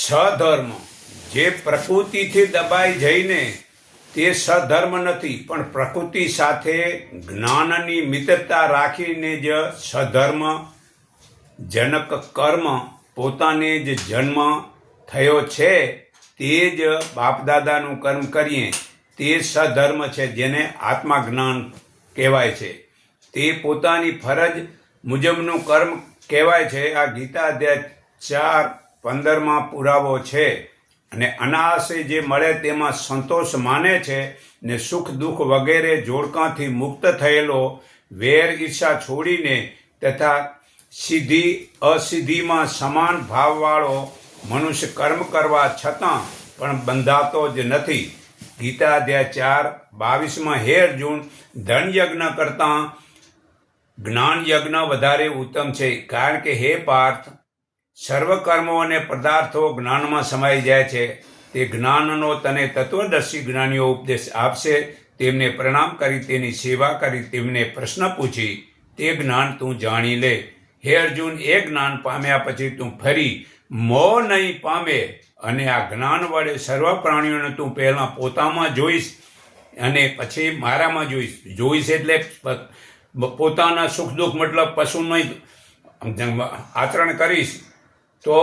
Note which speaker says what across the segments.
Speaker 1: સધર્મ જે પ્રકૃતિથી દબાઈ જઈને તે સધર્મ નથી, પણ પ્રકૃતિ સાથે જ્ઞાનની મિત્રતા રાખીને જ સધર્મ જનક કર્મ પોતાને જ જન્મ થયો છે તે જ બાપદાદાનું કર્મ કરીએ તે સધર્મ છે, જેને આત્મજ્ઞાન કહેવાય છે. તે પોતાની ફરજ મુજબનું કર્મ કહેવાય છે. આ ગીતા અધ્યાય 4:15 પુરાવો છે. અને અનાયાસે જે મળે તેમાં સંતોષ માને છે ને સુખ દુઃખ વગેરે જોડકાંથી મુક્ત થયેલો, વેર ઈર્ષા છોડીને તથા સિદ્ધિ અસિદ્ધિમાં સમાન ભાવવાળો મનુષ્ય કર્મ કરવા છતાં પણ બંધાતો જ નથી. ગીતા અધ્યાય 4:22 હે અર્જુન, ધન યજ્ઞ કરતાં જ્ઞાન યજ્ઞ વધારે ઉત્તમ છે. કારણ કે હે પાર્થ, સર્વ કર્મો અને પદાર્થો જ્ઞાનમાં સમાઈ જાય છે. તે જ્ઞાનનો તને તત્વદર્શી જ્ઞાનીઓ ઉપદેશ આપશે. તેમને પ્રણામ કરી તેની સેવા કરી તેમને પ્રશ્ન પૂછી તે જ્ઞાન તું જાણી લે. હે અર્જુન, એ જ્ઞાન પામ્યા પછી તું ફરી મોહ નહીં પામે અને આ જ્ઞાન વડે સર્વ પ્રાણીઓને તું પહેલાં પોતામાં જોઈશ અને પછી મારામાં જોઈશ એટલે પોતાના સુખ દુઃખ મતલબ પશુનું આચરણ કરીશ તો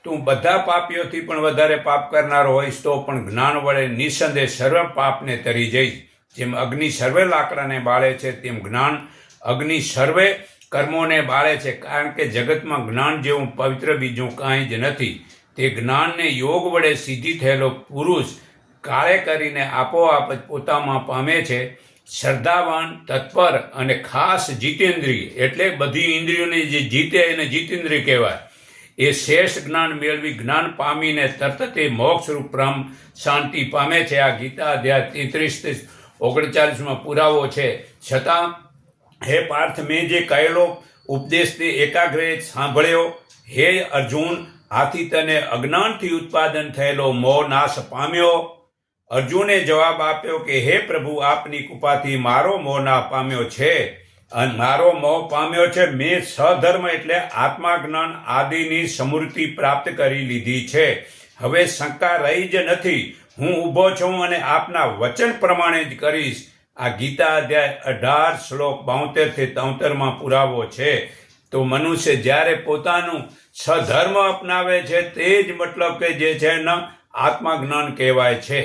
Speaker 1: તું બધા પાપીઓથી પણ વધારે પાપ કરનારો હોઈશ, તો પણ જ્ઞાન વડે નિઃસંદેહ સર્વ પાપને તરી જઈશ. જેમ અગ્નિ સર્વે લાકડાને બાળે છે, તેમ જ્ઞાન અગ્નિ સર્વે કર્મોને બાળે છે. કારણ કે જગતમાં જ્ઞાન જેવું પવિત્ર બીજું કાંઈ જ નથી. તે જ્ઞાનને યોગ વડે સિદ્ધિ થયેલો પુરુષ કાળે કરીને આપોઆપ જ પોતામાં પામે છે. શ્રદ્ધાવાન, તત્પર અને ખાસ જીતેન્દ્રિય, એટલે બધી ઇન્દ્રિયોને જે જીતે એને જીતેન્દ્રિય કહેવાય. એ શ્રેષ્ઠ જ્ઞાન મેળવી જ્ઞાન પામીને તરત તે મોક્ષરૂપ બ્રહ્મ શાંતિ પામે છે. આ ગીતા અધ્યાય 33-39 પુરાવો છે. છતાં હે પાર્થ, મેં જે કહેલો ઉપદેશ તે એકાગ્રએ સાંભળ્યો. હે અર્જુન, આથી તને અજ્ઞાનથી ઉત્પાદન થયેલો મોહ નાશ પામ્યો. અર્જુને જવાબ આપ્યો કે હે પ્રભુ, આપની કૃપાથી મારો મોહ ના પામ્યો છે અને મારો મોહ પામ્યો છે. મેં સધર્મ એટલે આત્મજ્ઞાન આદિની સમૃદ્ધિ પ્રાપ્ત કરી લીધી છે. હવે શંકા રહી જ નથી. હું ઊભો છું અને આપના વચન પ્રમાણે જ કરીશ. આ ગીતા અધ્યાય 18 શ્લોક 72-73 પુરાવો છે. તો મનુષ્ય જ્યારે પોતાનું સધર્મ અપનાવે છે તે જ મતલબ કે જે છે ને આત્મજ્ઞાન કહેવાય છે.